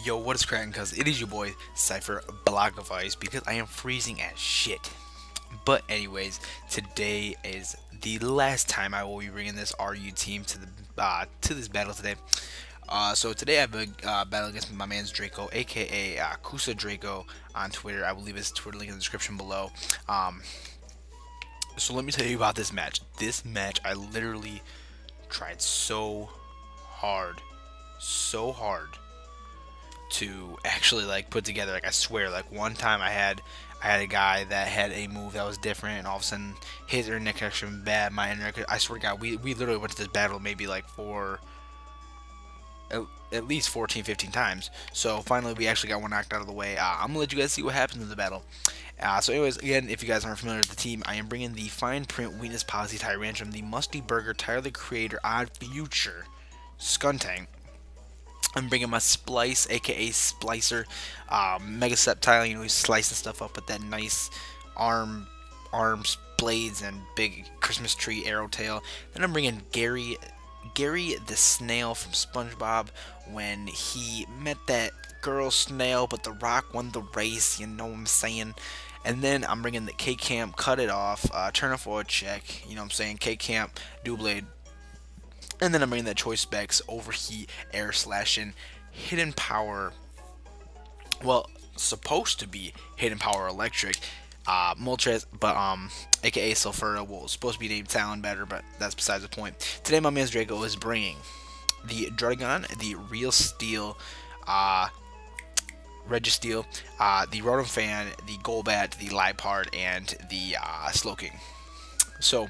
Yo, what is cracking? Cause it is your boy Cypher Blogovice because I am freezing as shit. But anyways, today is the last time I will be bringing this RU team to this battle today. So today I have a battle against my man's Draco, aka Kusa Draco on Twitter. I will leave his Twitter link in the description below. So let me tell you about this match. This match I literally tried so hard to actually like put together. Like I swear, like one time I had a guy that had a move that was different, and all of a sudden his internet connection bad, my internet. I swear to God, we literally went to this battle maybe like for at least 14, 15 times. So finally we actually got one knocked out of the way. I'm gonna let you guys see what happens in the battle. So anyways, again, if you guys aren't familiar with the team, I am bringing the Fine Print Weakness Policy Tyrantrum, the Musty Burger, Tyler the Creator, Odd Future, Skuntank. I'm bringing my Splice, aka Splicer, Mega Septile. You know, he's slicing stuff up with that nice arms, blades, and big Christmas tree arrow tail. Then I'm bringing Gary the Snail from SpongeBob when he met that girl snail, but the Rock won the race. You know what I'm saying? And then I'm bringing the K-Camp, Cut It Off, Turn Off Forward Check. You know what I'm saying? K-Camp, Doublade. And then I'm bringing that Choice Specs, Overheat, Air Slashing, Hidden Power. Well, supposed to be Hidden Power Electric. Moltres, but aka Sulfura, well, supposed to be named Talon better, but that's besides the point. Today, my man's Draco is bringing the Dragon, the Real Steel, Registeel, the Rotom Fan, the Golbat, the Liepard, and the Slowking. So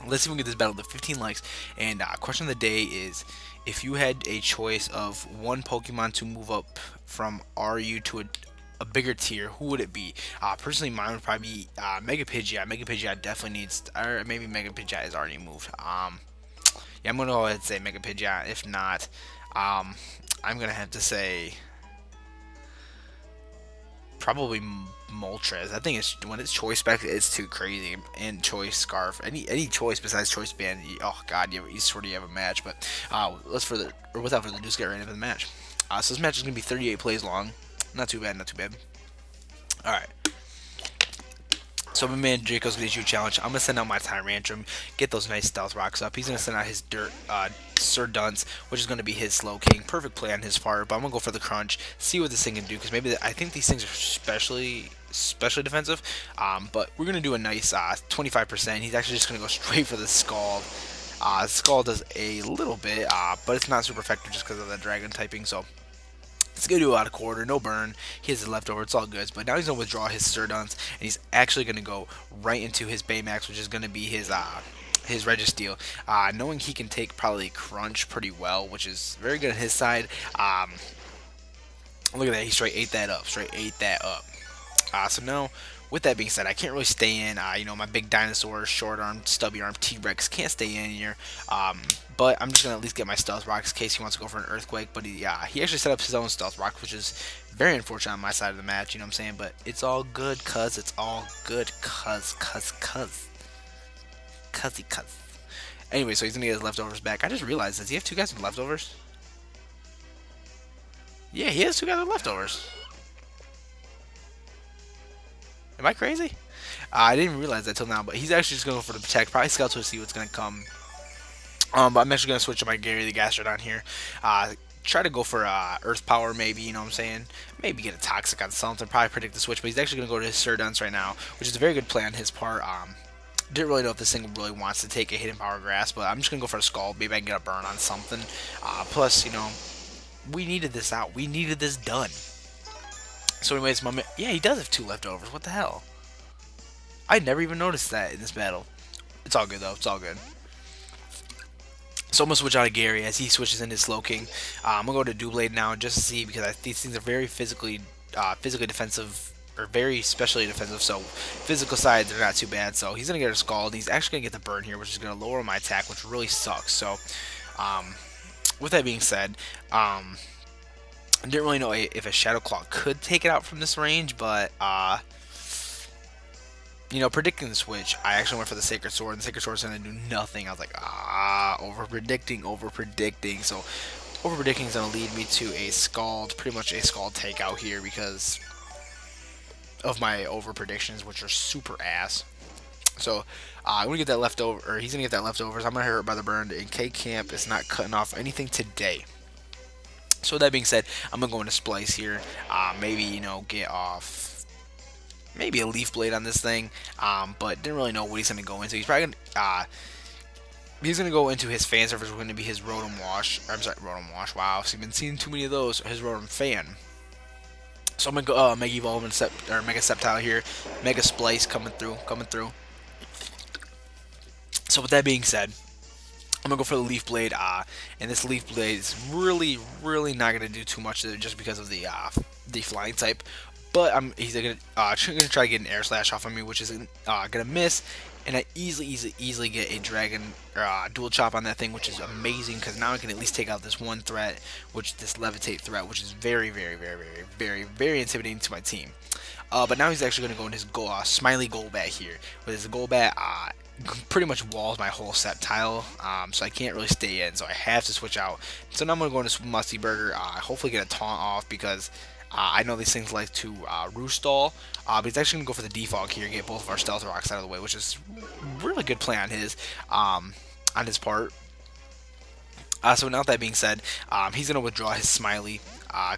let's see if we can get this battle to 15 likes. And question of the day is, if you had a choice of one Pokemon to move up from RU to a bigger tier, who would it be? Personally, mine would probably be Mega Pidgeot. Mega Pidgeot definitely needs, or maybe Mega Pidgeot is already moved. Yeah, I'm gonna go ahead and say Mega Pidgeot. If not, I'm gonna have to say probably Moltres. I think it's when it's Choice Spec, it's too crazy. And Choice Scarf, any choice besides Choice Band, oh god, you sort of have a match. But without further ado, let's get right into the match. So this match is gonna be 38 plays long. Not too bad, not too bad. All right. So my man Draco's gonna issue a challenge. I'm gonna send out my Tyrantrum, get those nice stealth rocks up. He's gonna send out his Sir Dunce, which is gonna be his Slow King. Perfect play on his part, but I'm gonna go for the crunch, see what this thing can do, because maybe I think these things are especially defensive. But we're gonna do a nice 25%. He's actually just gonna go straight for the Scald. Scald does a little bit, but it's not super effective just because of the Dragon typing. So it's going to do out of quarter, no burn. He has a leftover, it's all good. But now he's going to withdraw his Sir Dunce, and he's actually going to go right into his Baymax, which is going to be his Registeel. Knowing he can take probably Crunch pretty well, which is very good on his side. Look at that, he straight ate that up. So now, with that being said, I can't really stay in. You know, my big dinosaur, short arm, stubby arm T-Rex can't stay in here. But I'm just gonna at least get my Stealth Rocks in case he wants to go for an Earthquake. But he actually set up his own Stealth Rock, which is very unfortunate on my side of the match. You know what I'm saying? But it's all good, cuz it's all good, cuz. Anyway, so he's gonna get his leftovers back. I just realized, does he have two guys with leftovers? Yeah, he has two guys with leftovers. Am I crazy? I didn't even realize that till now, but he's actually just going to go for the Protect. Probably Scout to see what's going to come. But I'm actually going to switch to my Gary the Gastrodon here. Try to go for Earth Power maybe, you know what I'm saying? Maybe get a Toxic on something. Probably predict the switch, but he's actually going to go to his Sir Dunce right now, which is a very good play on his part. Didn't really know if this thing really wants to take a Hidden Power Grass, but I'm just going to go for a Scald. Maybe I can get a burn on something. Plus, you know, we needed this out. We needed this done. So anyways, yeah, he does have two leftovers. What the hell? I never even noticed that in this battle. It's all good, though. It's all good. So I'm going to switch out of Gary as he switches into Slowking. I'm going to go to Doublade now just to see, because these things are very physically defensive, or very specially defensive. So physical side, they're not too bad. So he's going to get a Scald. He's actually going to get the burn here, which is going to lower my attack, which really sucks. So with that being said, I didn't really know if a Shadow Claw could take it out from this range, but you know, predicting the switch, I actually went for the Sacred Sword, and the Sacred Sword is going to do nothing. I was like, over predicting. So Over-predicting is going to lead me to a scald, pretty much a scald takeout here because of my over-predictions, which are super ass. So I'm gonna get that leftover, or he's gonna get that leftovers. I'm gonna hurt by the burn, and K Camp is not cutting off anything today. So with that being said, I'm gonna go into splice here. Maybe get off maybe a leaf blade on this thing, but didn't really know what he's gonna go into. He's gonna go into his fan surface. Going to be his Rotom Wash. I'm sorry, Rotom Wash. Wow, so I've been seeing too many of those. His Rotom Fan. So I'm gonna go Mega Evolve and Mega Sceptile here. Mega Splice coming through. So with that being said, I'm gonna go for the Leaf Blade, and this Leaf Blade is really, really not gonna do too much just because of the flying type. But he's gonna try to get an Air Slash off of me, which is gonna miss, and I easily get a Dragon Dual Chop on that thing, which is amazing because now I can at least take out this one threat, this Levitate threat, which is very, very, very, very, very, very intimidating to my team. But now he's actually gonna go in his Smiley Golbat here. With his Golbat, pretty much walls my whole Sceptile, so I can't really stay in, so I have to switch out. So now I'm going to go into Musty Burger, hopefully get a taunt off because I know these things like to roost stall, but he's actually going to go for the defog here, get both of our Stealth Rocks out of the way, which is really good play on his part. So now with that being said, he's going to withdraw his Smiley.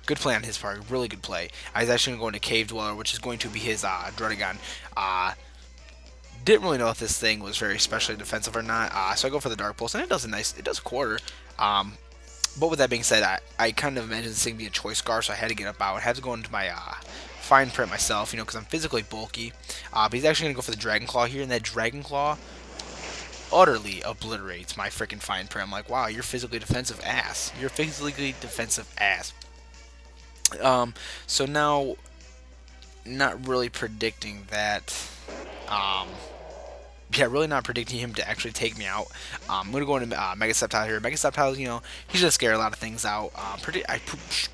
Good play on his part, really good play. He's actually going to go into Cave Dweller, which is going to be his Druddigon. Didn't really know if this thing was very specially defensive or not, so I go for the Dark Pulse, and it does a quarter. But with that being said, I kind of imagined this thing being a Choice Scarf, so I had to get up out. I had to go into my Fine Print myself, because I'm physically bulky. But he's actually going to go for the Dragon Claw here, and that Dragon Claw utterly obliterates my freaking Fine Print. I'm like, wow, you're physically defensive ass. You're physically defensive ass. So now, not really predicting that. Yeah, really not predicting him to actually take me out. I'm going to go into Mega Sceptile here. Mega Sceptile, he's going to scare a lot of things out.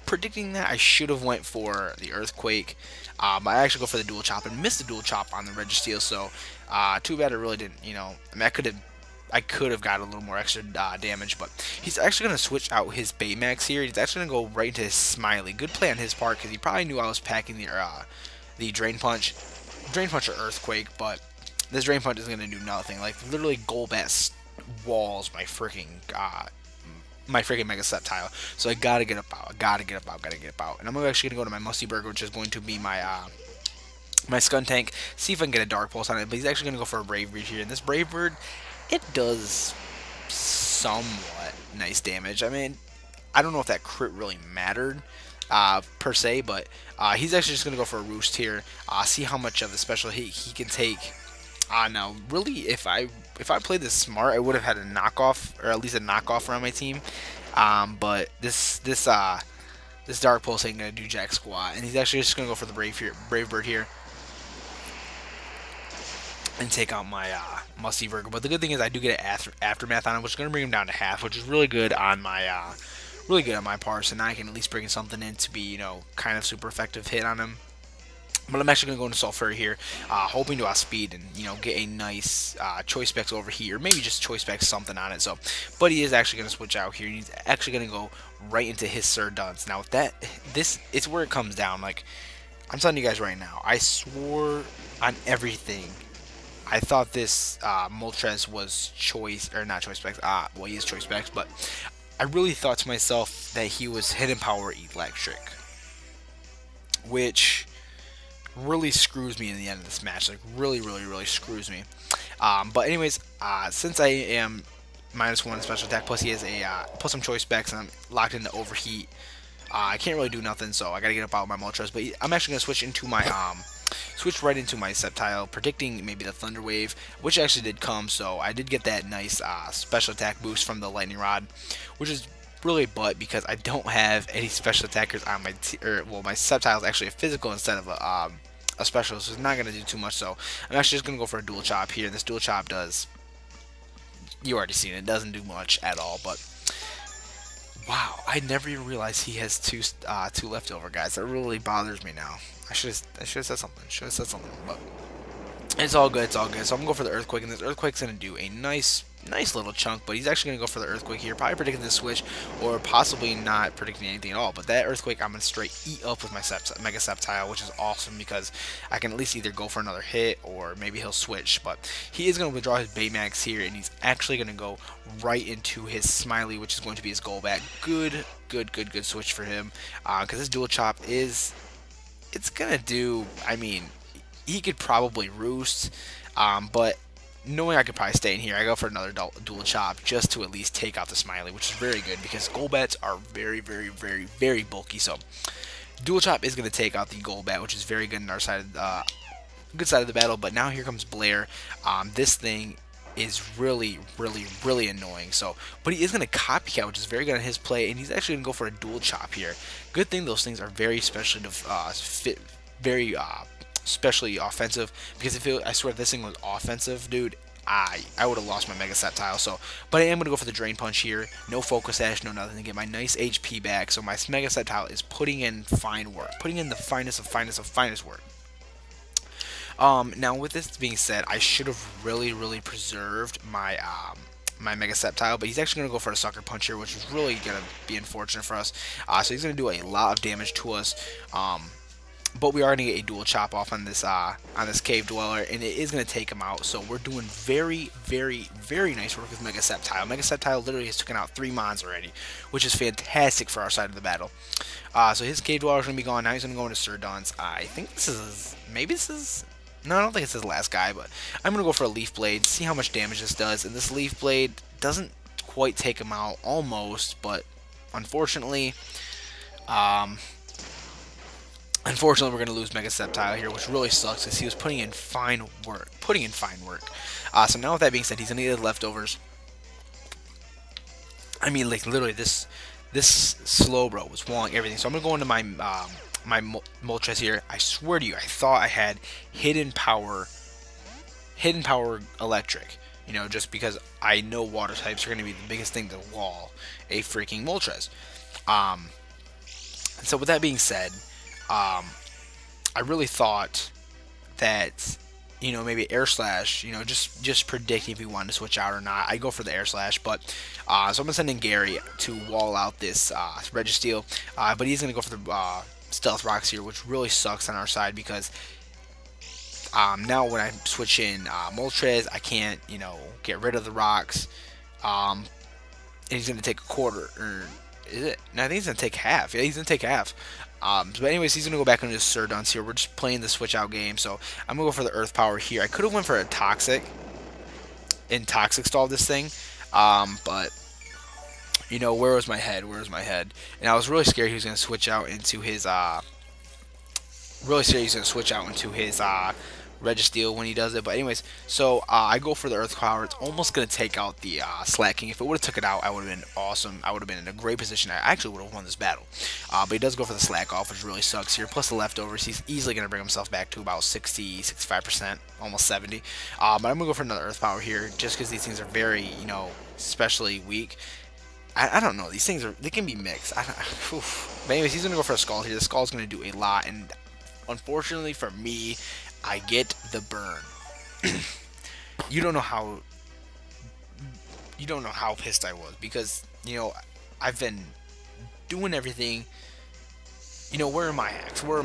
Predicting that, I should have went for the Earthquake. I actually go for the Dual Chop and missed the Dual Chop on the Registeel, so too bad I really didn't, I mean, I could have got a little more extra damage, but he's actually going to switch out his Baymax here. He's actually going to go right into his Smiley. Good play on his part, because he probably knew I was packing the Drain Punch or Earthquake, but this Drain Punch is going to do nothing. Like, literally, Golbat walls my freaking Mega Sceptile. So I gotta get up out. And I'm actually going to go to my Musty Burger, which is going to be my Skuntank. See if I can get a Dark Pulse on it. But he's actually going to go for a Brave Bird here. And this Brave Bird, it does somewhat nice damage. I mean, I don't know if that crit really mattered. Per se, but he's actually just gonna go for a Roost here. See how much of the special he can take. Now, really, if I played this smart, I would have had a knockoff, or at least a knockoff around my team. But this Dark Pulse ain't gonna do jack squat, and he's actually just gonna go for the Brave Bird here, and take out my Musty Burger. But the good thing is I do get an Aftermath on him, which is gonna bring him down to half, which is really good on my part, so now I can at least bring something in to be, kind of super effective hit on him. But I'm actually going to go into Sulfur here, hoping to outspeed and, get a nice Choice Specs over here, maybe just Choice Specs something on it. So, but he is actually going to switch out here, and he's actually going to go right into his Sir Duns. Now, with that, it's where it comes down. Like, I'm telling you guys right now, I swore on everything. I thought this Moltres was not Choice Specs, well, he is Choice Specs, but I really thought to myself that he was Hidden Power Electric, which really screws me in the end of this match. Like, really, really, really screws me. But anyways, since I am -1 special attack, plus he has plus some Choice Specs, and I'm locked into Overheat, I can't really do nothing, so I gotta get up out of my Moltres. But I'm actually gonna switch into my switch right into my Sceptile, predicting maybe the Thunder Wave, which actually did come, so I did get that nice special attack boost from the Lightning Rod, which is really butt because I don't have any special attackers on my my Sceptile is actually a physical instead of a special, so it's not going to do too much. So I'm actually just going to go for a Dual Chop here, and this Dual Chop does, you already seen it, doesn't do much at all, but wow, I never even realized he has two leftover guys. That really bothers me now. I should have said something. But It's all good. It's all good. So I'm gonna go for the earthquake, and this earthquake's gonna do a nice little chunk. But he's actually gonna go for the earthquake here, probably predicting the switch, or possibly not predicting anything at all. But that earthquake, I'm gonna straight eat up with my mega septile, which is awesome because I can at least either go for another hit or maybe he'll switch. But he is gonna withdraw his Baymax here, and he's actually gonna go right into his Smiley, which is going to be his goal back. Good switch for him, because this dual chop is it's gonna do. I mean, he could probably roost, but knowing I could probably stay in here, I go for another dual chop just to at least take out the Smiley, which is very good because Golbats are very bulky. So dual chop is going to take out the Golbat, which is very good in our side, good side of the battle. But now here comes Blair. This thing is really annoying. So, but he is going to copycat, which is very good on his play, and he's actually going to go for a dual chop here. Good thing those things are very specially fit, very especially offensive, because I swear if this thing was offensive, dude, I would have lost my Mega Septile. So, but I am gonna go for the Drain Punch here. No Focus Sash, no nothing to get my nice HP back. So my Mega Septile is putting in fine work, putting in the finest of finest work. Now with this being said, I should have really preserved my my Mega Septile, but he's actually going to go for a Sucker Punch here, which is really going to be unfortunate for us. So he's going to do a lot of damage to us. But we are going to get a dual chop off on this Cave Dweller, and it is going to take him out. So we're doing very nice work with Mega Septile. Mega Septile literally has taken out 3 Mons already, which is fantastic for our side of the battle. So his Cave Dweller is going to be gone. Now he's going to go into Sir Duns. I think this is, maybe this is, no, I don't think it's his last guy, but I'm going to go for a Leaf Blade, see how much damage this does. And this Leaf Blade doesn't quite take him out, almost, but unfortunately, we're going to lose Mega Septile here, which really sucks because he was putting in fine work. So now with that being said, he's going to get leftovers. I mean, like, literally, this Slowbro was walling everything. So I'm going to go into my my Moltres here. I swear to you, I thought I had Hidden Power Electric. You know, just because I know water types are going to be the biggest thing to wall a freaking Moltres. So with that being said, I really thought that, you know, maybe Air Slash, you know, just predicting if he wanted to switch out or not. I go for the Air Slash, but so I'm gonna send in Gary to wall out this Registeel, but he's gonna go for the Stealth Rocks here, which really sucks on our side because now when I switch in Moltres, I can't, you know, get rid of the rocks, and he's gonna take a quarter, or is it? No, I think he's gonna take half. Yeah, he's gonna take half. But anyways, he's going to go back into Sir Duns here. We're just playing the switch out game, so I'm going to go for the Earth Power here. I could have went for a Toxic and Toxic stalled this thing, but, you know, where was my head? And I was really scared he was going to switch out into his, Registeel when he does it. But anyways, so I go for the Earth Power. It's almost going to take out the Slacking. If it would have took it out, I would have been awesome. I would have been in a great position. I actually would have won this battle. But he does go for the Slack Off, which really sucks here. Plus the leftovers, he's easily going to bring himself back to about 60, 65%, almost 70. But I'm going to go for another Earth Power here, just because these things are very, you know, especially weak. I don't know. These things they can be mixed. But anyways, he's going to go for a Scald here. The Scald's going to do a lot, and unfortunately for me, I get the burn. You don't know how pissed I was because, you know, I've been doing everything. You know, where are my hacks? Where's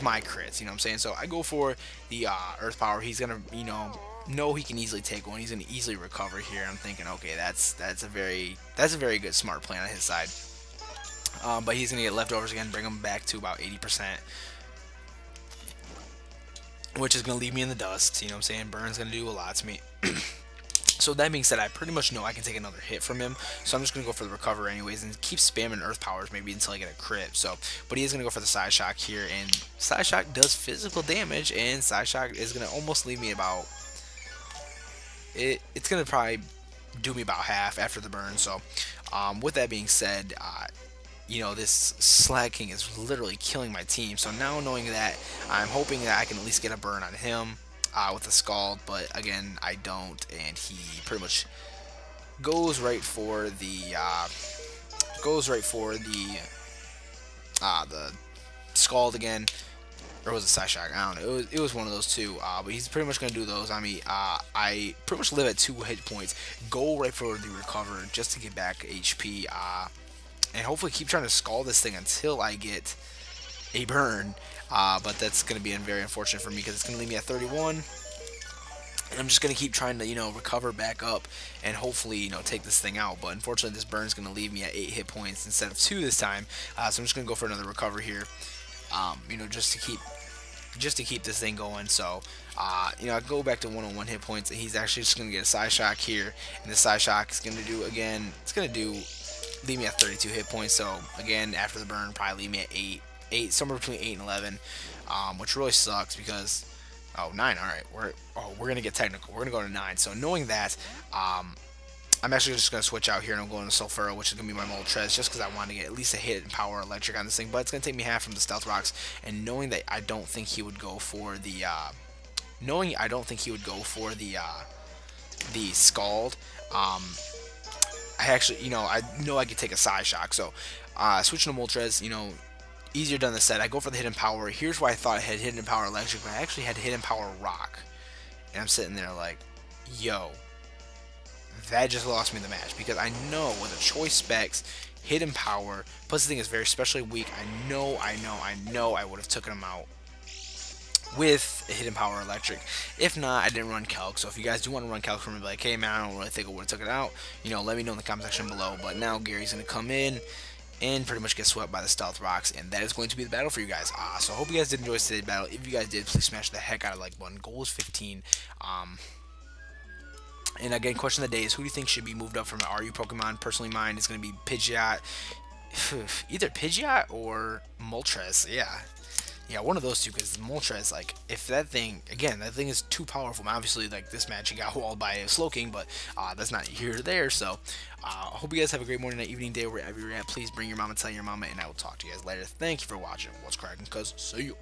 my crits? You know what I'm saying? So I go for the Earth Power. He's gonna, you know he can easily take one. He's gonna easily recover here. I'm thinking, okay, that's a very good smart plan on his side. But he's gonna get leftovers again, bring him back to about 80%. Which is going to leave me in the dust. You know what I'm saying? Burn's going to do a lot to me. So that being said, I pretty much know I can take another hit from him. So I'm just going to go for the Recover anyways and keep spamming Earth Powers maybe until I get a crit. So, but he is going to go for the Side Shock here. And Side Shock does physical damage. And Side Shock is going to almost leave me about... It's going to probably do me about half after the burn. So with that being said... you know, this Slacking is literally killing my team. So now knowing that, I'm hoping that I can at least get a burn on him with the Scald. But again, I don't, and he pretty much goes right for the the Scald again. or was it Psyshock? I don't know. It was one of those two. But he's pretty much gonna do those on me. I pretty much live at 2 hit points. Go right for the recover just to get back HP. And hopefully keep trying to scald this thing until I get a burn. But that's gonna be very unfortunate for me because it's gonna leave me at 31. And I'm just going to keep trying to, recover back up and hopefully, take this thing out. But unfortunately, this burn's going to leave me at 8 hit points instead of 2 this time. So I'm just going to go for another recover here, just to keep this thing going. So, I go back to 101 hit points. And he's actually just going to get a Psyshock here. And the Psyshock is going to do, again, leave me at 32 hit points. So, again, after the burn, probably leave me at 8, somewhere between 8 and 11, which really sucks because... Oh, 9. All right. We're gonna get technical. We're gonna go to 9. So knowing that, I'm actually just gonna switch out here and I'm going to Sulfura, which is gonna be my Moltres, just because I want to get at least a hit in Power Electric on this thing. But it's gonna take me half from the Stealth Rocks, and knowing that I don't think he would go for the, the Scald. I actually, I know I could take a Psyshock. So, switching to Moltres, easier done the set. I go for the Hidden Power. Here's why I thought I had Hidden Power Electric, but I actually had Hidden Power Rock. And I'm sitting there like, yo, that just lost me the match. Because I know with the choice specs, Hidden Power, plus the thing is very specially weak, I know I would have taken him out with Hidden Power Electric. If not, I didn't run Calc. So if you guys do want to run Calc for me, be like, hey man, I don't really think I would have took it out, let me know in the comment section below. But now Gary's going to come in and pretty much get swept by the Stealth Rocks, and that is going to be the battle for you guys. So I hope you guys did enjoy today's battle. If you guys did, please smash the heck out of the like button. Goal is 15. And again, question of the day is, who do you think should be moved up from an RU Pokemon? Personally, mine is going to be Pidgeot. Either Pidgeot or Moltres. Yeah, one of those two, because Moltres, like, if that thing, again, that thing is too powerful. Obviously, like, this match, he got walled by a Slowking, but that's not here or there. So, I hope you guys have a great morning, night, evening, day, wherever you're at. Please bring your mama, tell your mama, and I will talk to you guys later. Thank you for watching. What's cracking, cuz? See you.